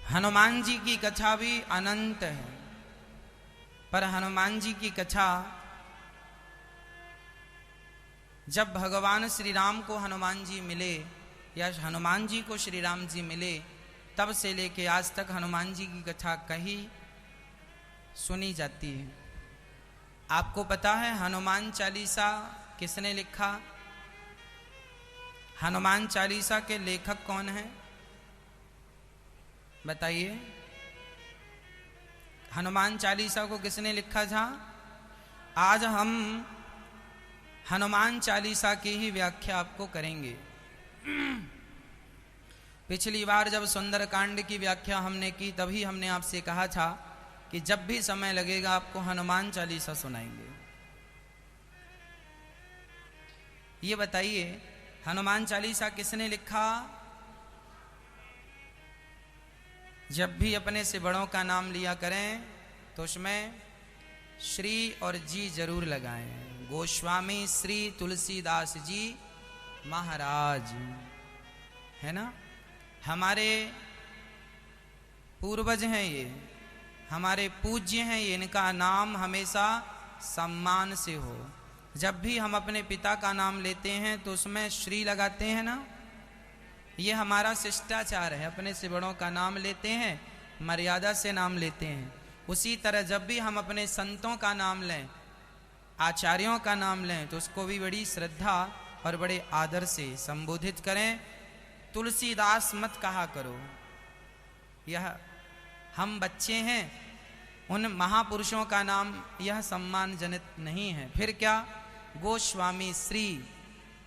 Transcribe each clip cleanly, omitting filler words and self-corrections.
हनुमान जी की कथा भी अनंत है, पर हनुमान जी की कथा जब भगवान श्री राम को हनुमान जी मिले या हनुमान जी को श्री राम जी मिले, तब से लेके आज तक हनुमान जी की कथा कही सुनी जाती है। आपको पता है हनुमान चालीसा किसने लिखा? हनुमान चालीसा के लेखक कौन है बताइए? हनुमान चालीसा को किसने लिखा था? आज हम हनुमान चालीसा की ही व्याख्या आपको करेंगे। पिछली बार जब सुंदरकांड की व्याख्या हमने की तभी हमने आपसे कहा था कि जब भी समय लगेगा आपको हनुमान चालीसा सुनाएंगे। ये बताइए हनुमान चालीसा किसने लिखा? जब भी अपने से बड़ों का नाम लिया करें तो उसमें श्री और जी जरूर लगाएं। गोस्वामी श्री तुलसीदास जी महाराज, है ना? हमारे पूर्वज हैं, ये हमारे पूज्य हैं, ये इनका नाम हमेशा सम्मान से हो। जब भी हम अपने पिता का नाम लेते हैं तो उसमें श्री लगाते हैं ना, ये हमारा शिष्टाचार है। अपने से बड़ों का नाम लेते हैं, मर्यादा से नाम लेते हैं। उसी तरह जब भी हम अपने संतों का नाम लें, आचार्यों का नाम लें, तो उसको भी बड़ी श्रद्धा और बड़े आदर से संबोधित करें। तुलसीदास मत कहा करो, यह हम बच्चे हैं, उन महापुरुषों का नाम यह सम्मानजनित नहीं है। फिर क्या? गोस्वामी श्री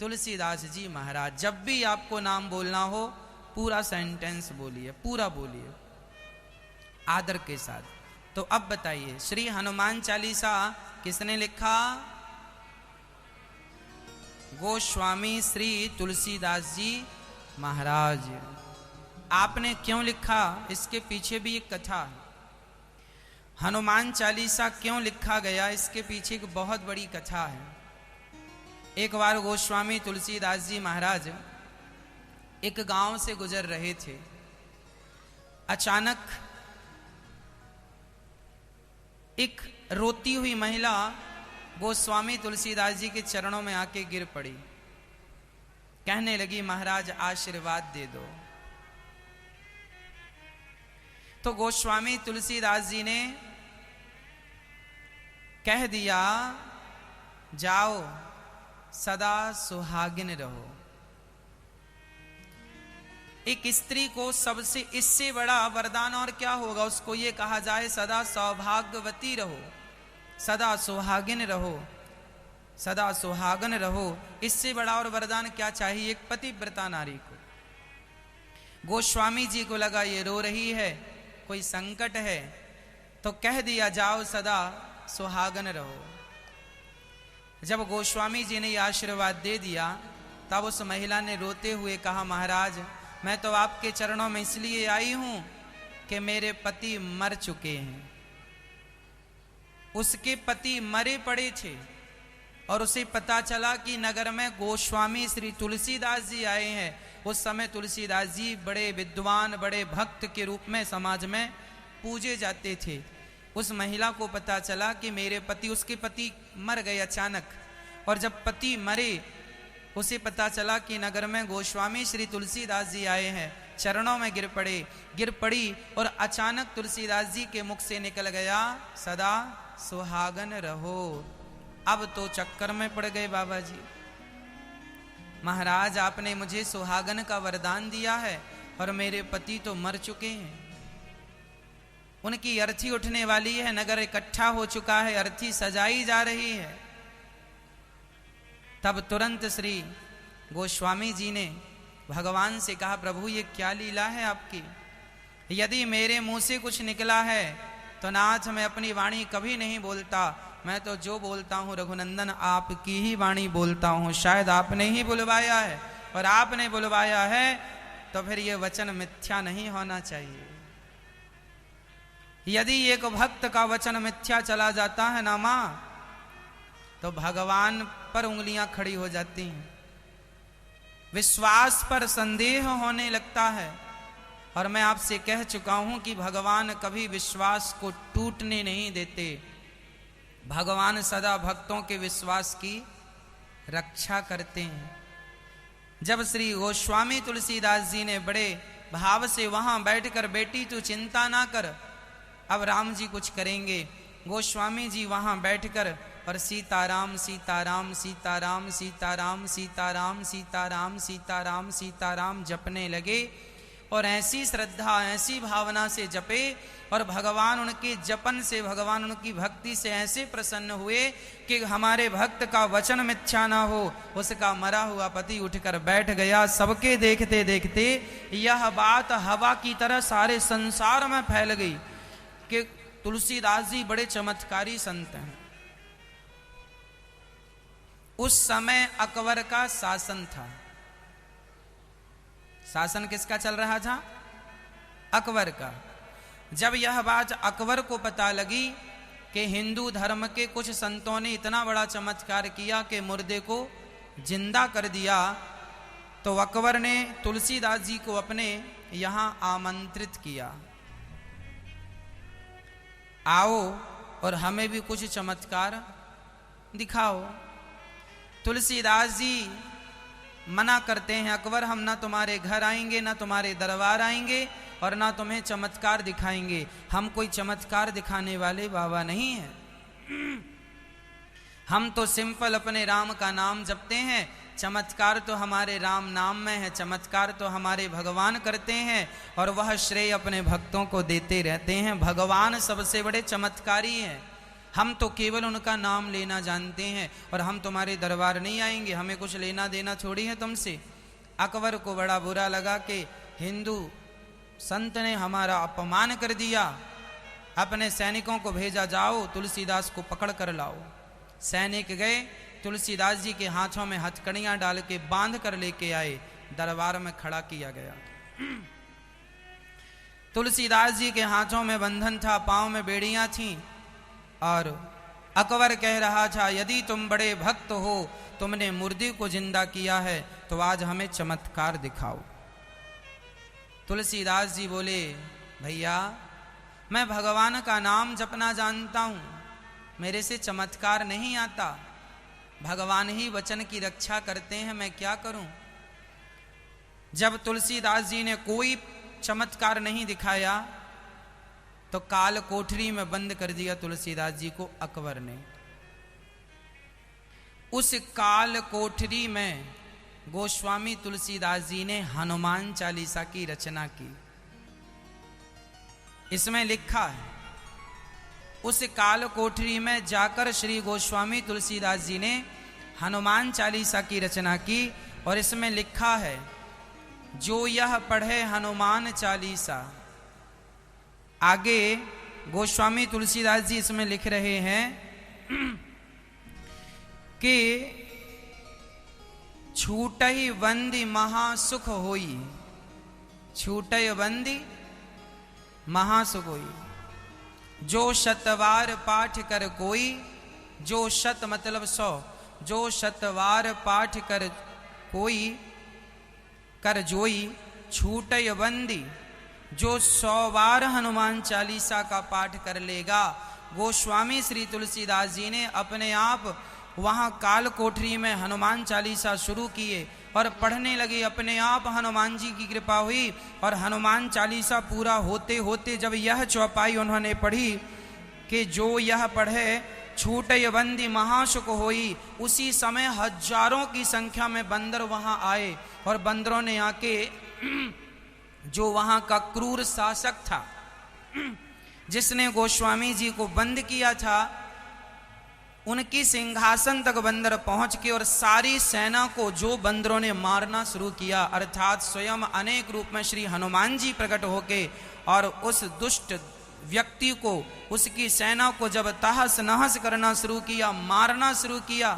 तुलसीदास जी महाराज। जब भी आपको नाम बोलना हो पूरा सेंटेंस बोलिए, पूरा बोलिए आदर के साथ। तो अब बताइए श्री हनुमान चालीसा किसने लिखा? गोस्वामी श्री तुलसीदास जी महाराज। आपने क्यों लिखा? इसके पीछे भी एक कथा है। हनुमान चालीसा क्यों लिखा गया, इसके पीछे एक बहुत बड़ी कथा है। एक बार गोस्वामी तुलसीदास जी महाराज एक गांव से गुजर रहे थे। अचानक एक रोती हुई महिला गोस्वामी तुलसीदास जी के चरणों में आके गिर पड़ी। कहने लगी, महाराज आशीर्वाद दे दो। तो गोस्वामी तुलसीदास जी ने कह दिया, जाओ सदा सुहागिन रहो। एक स्त्री को सबसे इससे बड़ा वरदान और क्या होगा? उसको ये कहा जाए सदा सौभाग्यवती रहो, सदा सुहागिन रहो, सदा सुहागन रहो। इससे बड़ा और वरदान क्या चाहिए एक पतिव्रता नारी को? गोस्वामी जी को लगा ये रो रही है, कोई संकट है, तो कह दिया जाओ सदा सुहागन रहो। जब गोस्वामी जी ने यह आशीर्वाद दे दिया तब उस महिला ने रोते हुए कहा, महाराज मैं तो आपके चरणों में इसलिए आई हूं कि मेरे पति मर चुके हैं। उसके पति मरे पड़े थे और उसे पता चला कि नगर में गोस्वामी श्री तुलसीदास जी आए हैं। उस समय तुलसीदास जी बड़े विद्वान, बड़े भक्त के रूप में समाज में पूजे जाते थे। उस महिला को पता चला कि मेरे पति, उसके पति मर गए अचानक, और जब पति मरे उसे पता चला कि नगर में गोस्वामी श्री तुलसीदास जी आए हैं। चरणों में गिर पड़ी और अचानक तुलसीदास जी के मुख से निकल गया, सदा सुहागन रहो। अब तो चक्कर में पड़ गए बाबा जी। महाराज आपने मुझे सुहागन का वरदान दिया है और मेरे पति तो मर चुके हैं। उनकी अर्थी उठने वाली है, नगर इकट्ठा हो चुका है, अर्थी सजाई जा रही है। तब तुरंत श्री गोस्वामी जी ने भगवान से कहा, प्रभु ये क्या लीला है आपकी? यदि मेरे मुंह से कुछ निकला है तो नाथ मैं अपनी वाणी कभी नहीं बोलता। मैं तो जो बोलता हूँ रघुनंदन आपकी ही वाणी बोलता हूँ। शायद आपने ही बुलवाया है, और आपने बुलवाया है तो फिर ये वचन मिथ्या नहीं होना चाहिए। यदि एक भक्त का वचन मिथ्या चला जाता है ना मां, तो भगवान पर उंगलियां खड़ी हो जाती हैं। विश्वास पर संदेह होने लगता है। और मैं आपसे कह चुका हूं कि भगवान कभी विश्वास को टूटने नहीं देते। भगवान सदा भक्तों के विश्वास की रक्षा करते हैं। जब श्री गोस्वामी तुलसीदास जी ने बड़े भाव से वहां बैठकर, बेटी तू चिंता ना कर, अब राम जी कुछ करेंगे। गोस्वामी जी वहां बैठकर और सीताराम सीताराम सीताराम सीताराम सीताराम सीताराम सीताराम सीताराम जपने लगे। और ऐसी श्रद्धा, ऐसी भावना से जपे और भगवान उनके जपन से, भगवान उनकी भक्ति से ऐसे प्रसन्न हुए कि हमारे भक्त का वचन मिथ्या ना हो। उसका मरा हुआ पति उठकर बैठ गया। सबके देखते देखते यह बात हवा की तरह सारे संसार में फैल गई कि तुलसीदास जी बड़े चमत्कारी संत हैं। उस समय अकबर का शासन था। शासन किसका चल रहा था? अकबर का। जब यह बात अकबर को पता लगी कि हिंदू धर्म के कुछ संतों ने इतना बड़ा चमत्कार किया कि मुर्दे को जिंदा कर दिया, तो अकबर ने तुलसीदास जी को अपने यहां आमंत्रित किया, आओ और हमें भी कुछ चमत्कार दिखाओ। तुलसीदास जी मना करते हैं, अकबर हम ना तुम्हारे घर आएंगे, ना तुम्हारे दरबार आएंगे और ना तुम्हें चमत्कार दिखाएंगे। हम कोई चमत्कार दिखाने वाले बाबा नहीं हैं। हम तो सिंपल अपने राम का नाम जपते हैं। चमत्कार तो हमारे राम नाम में है, चमत्कार तो हमारे भगवान करते हैं और वह श्रेय अपने भक्तों को देते रहते हैं। भगवान सबसे बड़े चमत्कारी हैं। हम तो केवल उनका नाम लेना जानते हैं और हम तुम्हारे दरबार नहीं आएंगे, हमें कुछ लेना देना थोड़ी है तुमसे। अकबर को बड़ा बुरा लगा कि हिंदू संत ने हमारा अपमान कर दिया। अपने सैनिकों को भेजा, जाओ तुलसीदास को पकड़ कर लाओ। सैनिक गए, तुलसीदास जी के हाथों में हथकड़ियां डाल के बांध कर लेके आए, दरबार में खड़ा किया गया। तुलसीदास जी के हाथों में बंधन था, पांव में बेड़ियां थीं और अकबर कह रहा था, यदि तुम बड़े भक्त हो, तुमने मुर्दे को जिंदा किया है, तो आज हमें चमत्कार दिखाओ। तुलसीदास जी बोले, भैया मैं भगवान का नाम जपना जानता हूं, मेरे से चमत्कार नहीं आता। भगवान ही वचन की रक्षा करते हैं, मैं क्या करूं। जब तुलसीदास जी ने कोई चमत्कार नहीं दिखाया तो काल कोठरी में बंद कर दिया तुलसीदास जी को अकबर ने। उस काल कोठरी में गोस्वामी तुलसीदास जी ने हनुमान चालीसा की रचना की। इसमें लिखा है, उस काल कोठरी में जाकर श्री गोस्वामी तुलसीदास जी ने हनुमान चालीसा की रचना की और इसमें लिखा है, जो यह पढ़े हनुमान चालीसा। आगे गोस्वामी तुलसीदास जी इसमें लिख रहे हैं कि छूटहि बंदी महासुख होई, छूटहि बंदी महासुख होई। जो शतवार पाठ कर कोई, जो शत मतलब 100, जो शतवार पाठ कर कोई कर जोई, छूटय बंदी। जो 100 बार हनुमान चालीसा का पाठ कर लेगा। गोस्वामी श्री तुलसीदास जी ने अपने आप वहां काल कोठरी में हनुमान चालीसा शुरू किए और पढ़ने लगे। अपने आप हनुमान जी की कृपा हुई और हनुमान चालीसा पूरा होते होते जब यह चौपाई उन्होंने पढ़ी कि जो यह पढ़े छूटय बंदी महासुख होई, उसी समय हजारों की संख्या में बंदर वहां आए और बंदरों ने आके जो वहां का क्रूर शासक था, जिसने गोस्वामी जी को बंद किया था, उनकी सिंहासन तक बंदर पहुंच के और सारी सेना को जो बंदरों ने मारना शुरू किया, अर्थात स्वयं अनेक रूप में श्री हनुमान जी प्रकट होके और उस दुष्ट व्यक्ति को, उसकी सेना को जब तहस नहस करना शुरू किया, मारना शुरू किया।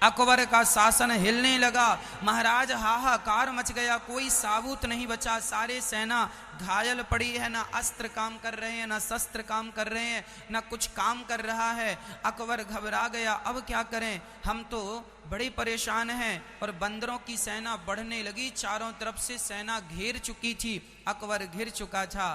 अकबर का शासन हिलने लगा। महाराज हाहाकार मच गया, कोई साबुत नहीं बचा। सारे सेना घायल पड़ी है, ना अस्त्र काम कर रहे हैं, ना शस्त्र काम कर रहे हैं, ना कुछ काम कर रहा है। अकबर घबरा गया, अब क्या करें, हम तो बड़े परेशान हैं। और बंदरों की सेना बढ़ने लगी, चारों तरफ से सेना घेर चुकी थी, अकबर घिर चुका था।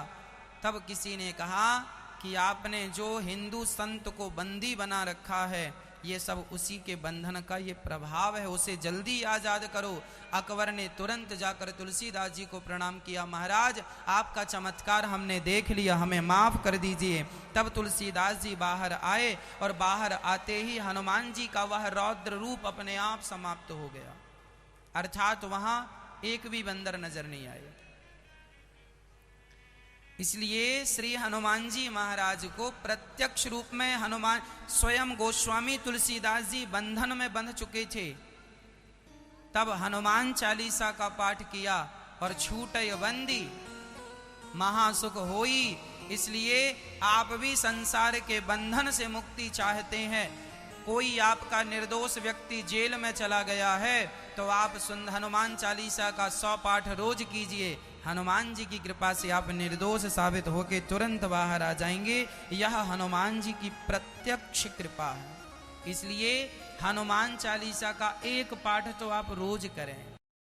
तब किसी ने कहा कि आपने जो हिंदू संत को बंदी बना रखा है, ये सब उसी के बंधन का ये प्रभाव है, उसे जल्दी आजाद करो। अकबर ने तुरंत जाकर तुलसीदास जी को प्रणाम किया, महाराज आपका चमत्कार हमने देख लिया, हमें माफ कर दीजिए। तब तुलसीदास जी बाहर आए और बाहर आते ही हनुमान जी का वह रौद्र रूप अपने आप समाप्त हो गया, अर्थात वहां एक भी बंदर नजर नहीं आए। इसलिए श्री हनुमान जी महाराज को प्रत्यक्ष रूप में हनुमान स्वयं गोस्वामी तुलसीदास जी बंधन में बंध चुके थे, तब हनुमान चालीसा का पाठ किया और छूटय बंदी महासुख होई। इसलिए आप भी संसार के बंधन से मुक्ति चाहते हैं, कोई आपका निर्दोष व्यक्ति जेल में चला गया है तो आप हनुमान चालीसा का 100 पाठ रोज कीजिए, हनुमान जी की कृपा से आप निर्दोष साबित होकर तुरंत बाहर आ जाएंगे। यह हनुमान जी की प्रत्यक्ष कृपा है। इसलिए हनुमान चालीसा का एक पाठ तो आप रोज करें।